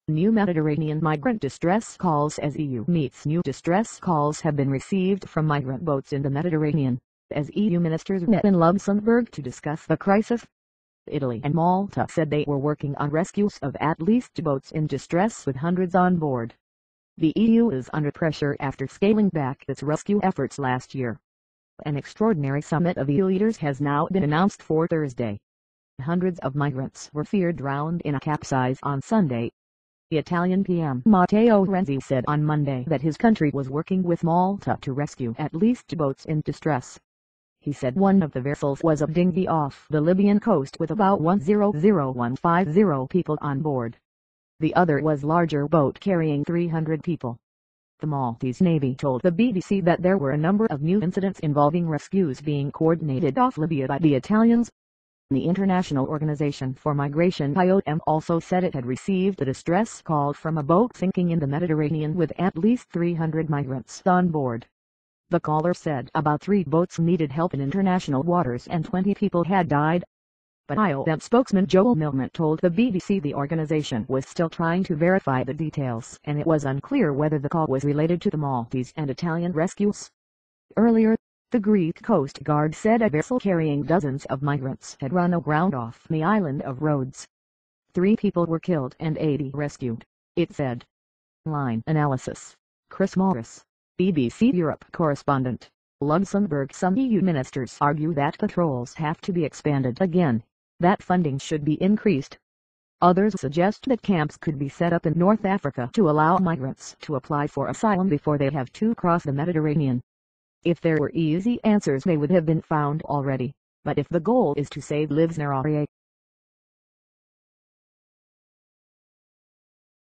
New Mediterranean migrant distress calls. As EU meets new distress calls have been received from migrant boats in the Mediterranean, as EU ministers met in Luxembourg to discuss the crisis. Italy and Malta said they were working on rescues of at least 2 boats in distress with hundreds on board. The EU is under pressure after scaling back its rescue efforts last year. An extraordinary summit of EU leaders has now been announced for Thursday. Hundreds of migrants were feared drowned in a capsize on Sunday. The Italian PM Matteo Renzi said on Monday that his country was working with Malta to rescue at least 2 boats in distress. He said one of the vessels was a dinghy off the Libyan coast with about 150 people on board. The other was a larger boat carrying 300 people. The Maltese Navy told the BBC that there were a number of new incidents involving rescues being coordinated off Libya by the Italians. The International Organization for Migration (IOM) also said it had received a distress call from a boat sinking in the Mediterranean with at least 300 migrants on board. The caller said about 3 boats needed help in international waters and 20 people had died. But IOM spokesman Joel Millman told the BBC the organization was still trying to verify the details and it was unclear whether the call was related to the Maltese and Italian rescues. Earlier, the Greek Coast Guard said a vessel carrying dozens of migrants had run aground off the island of Rhodes. 3 people were killed and 80 rescued, it said. Line analysis. Chris Morris, BBC Europe correspondent. Luxembourg. Some EU ministers argue that patrols have to be expanded again, that funding should be increased. Others suggest that camps could be set up in North Africa to allow migrants to apply for asylum before they have to cross the Mediterranean. If there were easy answers they would have been found already, but if the goal is to save lives, there are